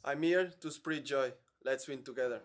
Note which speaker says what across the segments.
Speaker 1: I'm here to spread joy. Let's win together.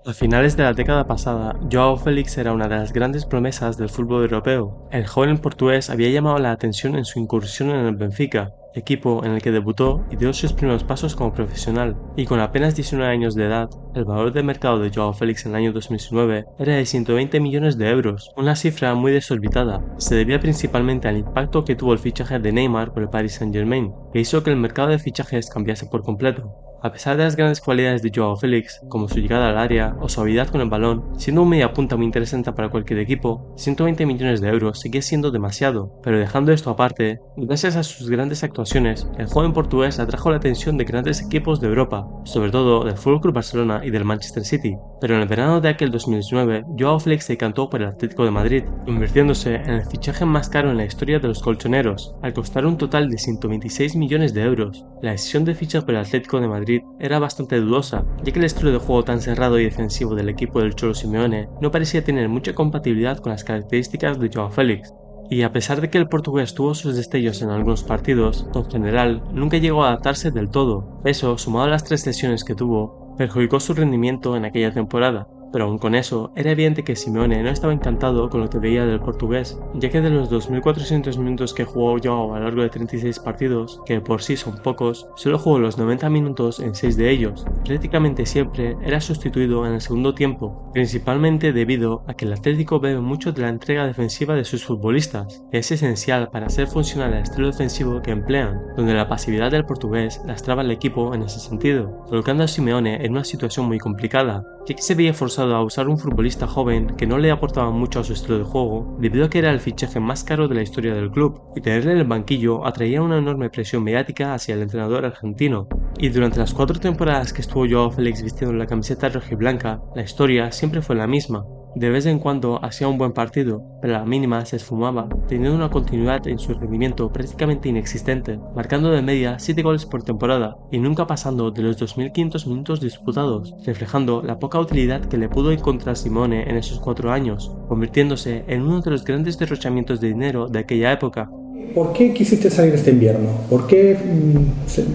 Speaker 2: A finales de la década pasada, Joao Félix era una de las grandes promesas del fútbol europeo. El joven portugués había llamado la atención en su incursión en el Benfica, equipo en el que debutó y dio sus primeros pasos como profesional, y con apenas 19 años de edad, el valor de mercado de Joao Félix en el año 2019 era de 120 millones de euros, una cifra muy desorbitada. Se debía principalmente al impacto que tuvo el fichaje de Neymar por el Paris Saint-Germain, que hizo que el mercado de fichajes cambiase por completo. A pesar de las grandes cualidades de Joao Félix, como su llegada al área o su habilidad con el balón, siendo un mediapunta muy interesante para cualquier equipo, 120 millones de euros sigue siendo demasiado, pero dejando esto aparte, gracias a sus grandes actuaciones, el joven portugués atrajo la atención de grandes equipos de Europa, sobre todo del FC Barcelona y del Manchester City, pero en el verano de aquel 2019, Joao Félix se decantó por el Atlético de Madrid, convirtiéndose en el fichaje más caro en la historia de los colchoneros, al costar un total de 126 millones de euros. La decisión de fichar por el Atlético de Madrid era bastante dudosa, ya que el estilo de juego tan cerrado y defensivo del equipo del Cholo Simeone no parecía tener mucha compatibilidad con las características de Joao Félix. Y a pesar de que el portugués tuvo sus destellos en algunos partidos, en general nunca llegó a adaptarse del todo. Eso, sumado a las 3 lesiones que tuvo, perjudicó su rendimiento en aquella temporada. Pero aun con eso, era evidente que Simeone no estaba encantado con lo que veía del portugués, ya que de los 2.400 minutos que jugó Joao a lo largo de 36 partidos, que por sí son pocos, solo jugó los 90 minutos en 6 de ellos. Prácticamente siempre era sustituido en el segundo tiempo, principalmente debido a que el Atlético bebe mucho de la entrega defensiva de sus futbolistas, que es esencial para hacer funcionar el estilo defensivo que emplean, donde la pasividad del portugués lastraba al equipo en ese sentido, colocando a Simeone en una situación muy complicada, ya que se veía forzado a usar un futbolista joven que no le aportaba mucho a su estilo de juego, debido a que era el fichaje más caro de la historia del club, y tenerle en el banquillo atraía una enorme presión mediática hacia el entrenador argentino. Y durante las 4 temporadas que estuvo Joao Félix vistiendo la camiseta rojiblanca, la historia siempre fue la misma. De vez en cuando hacía un buen partido, pero a la mínima se esfumaba, teniendo una continuidad en su rendimiento prácticamente inexistente, marcando de media 7 goles por temporada y nunca pasando de los 2.500 minutos disputados, reflejando la poca utilidad que le pudo encontrar Simone en esos 4 años, convirtiéndose en uno de los grandes derrochamientos de dinero de aquella época.
Speaker 3: ¿Por qué quisiste salir este invierno? ¿Por qué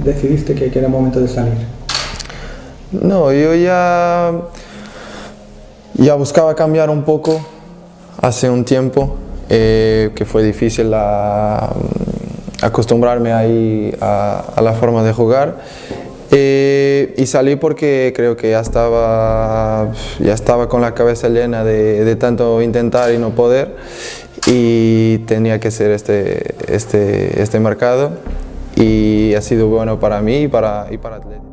Speaker 3: decidiste que era momento de salir?
Speaker 4: No, yo ya buscaba cambiar un poco hace un tiempo, que fue difícil acostumbrarme ahí a la forma de jugar. Y salí porque creo que ya estaba con la cabeza llena de tanto intentar y no poder, y tenía que ser este mercado, y ha sido bueno para mí y para Atlético.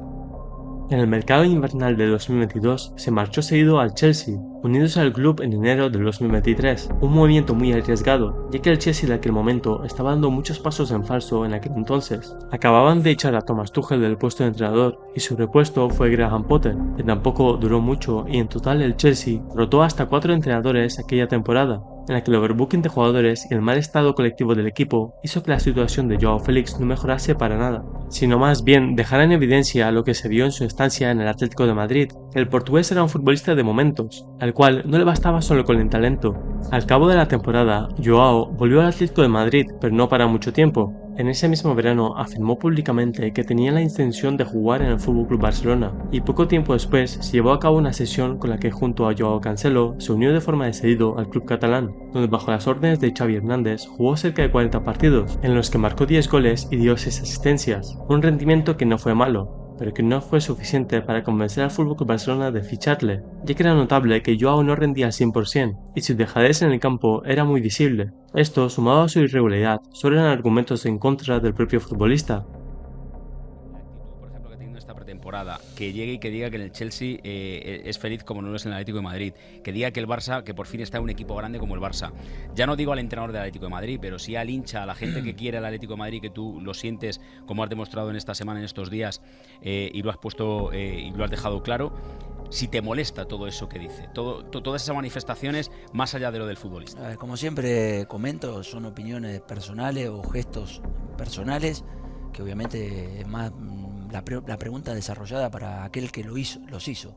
Speaker 2: En el mercado invernal de 2022 se marchó seguido al Chelsea, uniéndose al club en enero del 2023, un movimiento muy arriesgado, ya que el Chelsea de aquel momento estaba dando muchos pasos en falso en aquel entonces. Acababan de echar a Thomas Tuchel del puesto de entrenador y su repuesto fue Graham Potter, que tampoco duró mucho, y en total el Chelsea rotó hasta 4 entrenadores aquella temporada, en la que el overbooking de jugadores y el mal estado colectivo del equipo hizo que la situación de Joao Félix no mejorase para nada, sino más bien dejara en evidencia lo que se vio en su estancia en el Atlético de Madrid. El portugués era un futbolista de momentos, al cual no le bastaba solo con el talento. Al cabo de la temporada, Joao volvió al Atlético de Madrid, pero no para mucho tiempo. En ese mismo verano afirmó públicamente que tenía la intención de jugar en el FC Barcelona, y poco tiempo después se llevó a cabo una sesión con la que junto a Joao Cancelo se unió de forma decidida al club catalán, donde bajo las órdenes de Xavi Hernández jugó cerca de 40 partidos, en los que marcó 10 goles y dio 6 asistencias, un rendimiento que no fue malo, pero que no fue suficiente para convencer al FC Barcelona de ficharle, ya que era notable que Joao no rendía al 100% y su dejadez en el campo era muy visible. Esto, sumado a su irregularidad, solo eran argumentos en contra del propio futbolista.
Speaker 5: La actitud, por ejemplo, que ha tenido esta pretemporada, que llegue y que diga que en el Chelsea es feliz como no lo es en el Atlético de Madrid, que diga que el Barça, que por fin está en un equipo grande como el Barça. Ya no digo al entrenador del Atlético de Madrid, pero sí al hincha, a la gente que quiere al Atlético de Madrid, que tú lo sientes, como has demostrado en esta semana, en estos días, y lo has puesto y lo has dejado claro. Si te molesta todo eso que dice, todas esas manifestaciones más allá de lo del futbolista.
Speaker 6: Como siempre comento, son opiniones personales o gestos personales, que obviamente es más la pregunta desarrollada para aquel que los hizo.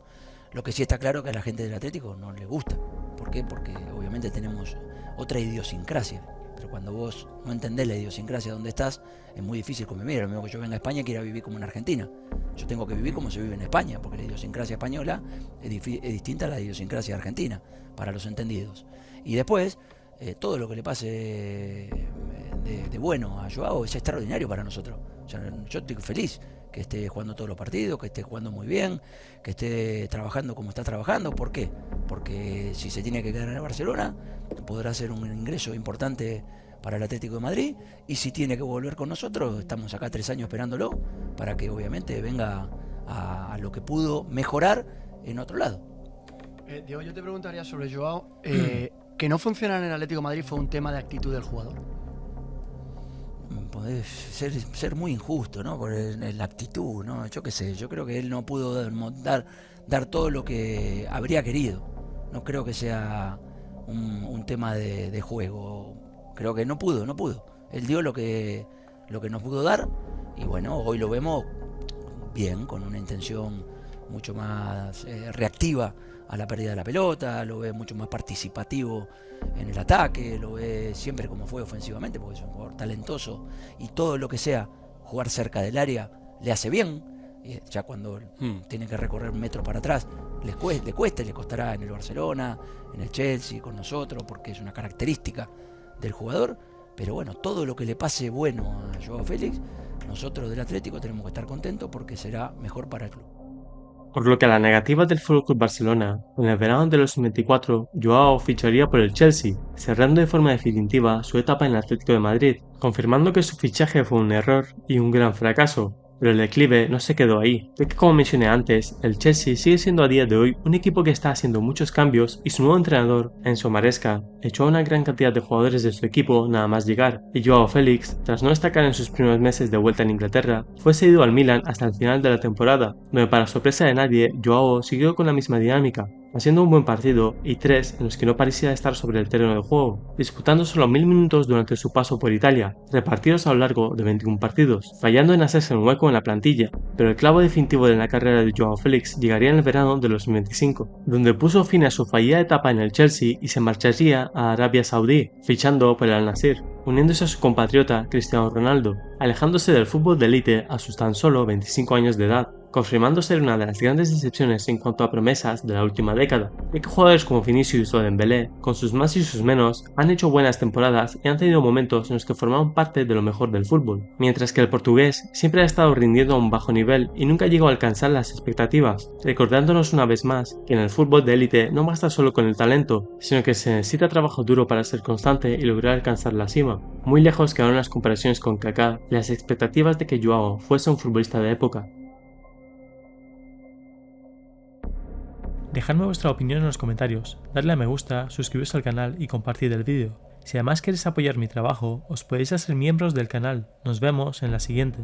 Speaker 6: Lo que sí está claro es que a la gente del Atlético no le gusta. ¿Por qué? Porque obviamente tenemos otra idiosincrasia. Pero cuando vos no entendés la idiosincrasia donde estás, es muy difícil convivir. Lo mismo que yo venga a España y quiera vivir como en Argentina. Yo tengo que vivir como se vive en España, porque la idiosincrasia española es distinta a la idiosincrasia argentina, para los entendidos. Y después, todo lo que le pase de bueno a Joao es extraordinario para nosotros. O sea, yo estoy feliz que esté jugando todos los partidos, que esté jugando muy bien, que esté trabajando como está trabajando. ¿Por qué? Porque si se tiene que quedar en el Barcelona, podrá ser un ingreso importante para el Atlético de Madrid, y si tiene que volver con nosotros, estamos acá 3 años esperándolo para que obviamente venga a lo que pudo mejorar en otro lado.
Speaker 7: Diego, yo te preguntaría sobre Joao, que no funcionara en el Atlético de Madrid fue un tema de actitud del jugador.
Speaker 6: Podés ser muy injusto, ¿no? Por la actitud, ¿no? Yo qué sé, yo creo que él no pudo dar todo lo que habría querido. No creo que sea un tema de juego. Creo que no pudo. Él dio lo que nos pudo dar, y bueno, hoy lo vemos bien, con una intención mucho más reactiva a la pérdida de la pelota, lo ve mucho más participativo en el ataque, lo ve siempre como fue ofensivamente, porque es un jugador talentoso, y todo lo que sea jugar cerca del área le hace bien. Y ya cuando tiene que recorrer un metro para atrás le cuesta, y le costará en el Barcelona, en el Chelsea, con nosotros, porque es una característica del jugador. Pero bueno, todo lo que le pase bueno a Joao Félix, nosotros del Atlético tenemos que estar contentos, porque será mejor para el club.
Speaker 2: Por lo que a la negativa del FC Barcelona, en el verano de los 2024, Joao ficharía por el Chelsea, cerrando de forma definitiva su etapa en el Atlético de Madrid, confirmando que su fichaje fue un error y un gran fracaso. Pero el declive no se quedó ahí, ya que, como mencioné antes, el Chelsea sigue siendo a día de hoy un equipo que está haciendo muchos cambios, y su nuevo entrenador, Enzo Maresca, echó a una gran cantidad de jugadores de su equipo nada más llegar, y Joao Félix, tras no destacar en sus primeros meses de vuelta en Inglaterra, fue cedido al Milan hasta el final de la temporada, donde para sorpresa de nadie, Joao siguió con la misma dinámica, haciendo un buen partido y 3 en los que no parecía estar sobre el terreno de juego, disputando solo 1000 minutos durante su paso por Italia, repartidos a lo largo de 21 partidos, fallando en hacerse un hueco en la plantilla. Pero el clavo definitivo de la carrera de Joao Félix llegaría en el verano de los 2025, donde puso fin a su fallida etapa en el Chelsea y se marcharía a Arabia Saudí, fichando por el Al-Nassr, uniéndose a su compatriota Cristiano Ronaldo, alejándose del fútbol de élite a sus tan solo 25 años de edad, confirmando ser una de las grandes decepciones en cuanto a promesas de la última década, ya que jugadores como Vinicius o Dembélé, con sus más y sus menos, han hecho buenas temporadas y han tenido momentos en los que formaban parte de lo mejor del fútbol, mientras que el portugués siempre ha estado rindiendo a un bajo nivel y nunca llegó a alcanzar las expectativas, recordándonos una vez más que en el fútbol de élite no basta solo con el talento, sino que se necesita trabajo duro para ser constante y lograr alcanzar la cima. Muy lejos quedaron las comparaciones con Kaká y las expectativas de que Joao fuese un futbolista de época.
Speaker 8: Dejadme vuestra opinión en los comentarios, darle a me gusta, suscribiros al canal y compartir el vídeo. Si además queréis apoyar mi trabajo, os podéis hacer miembros del canal. Nos vemos en la siguiente.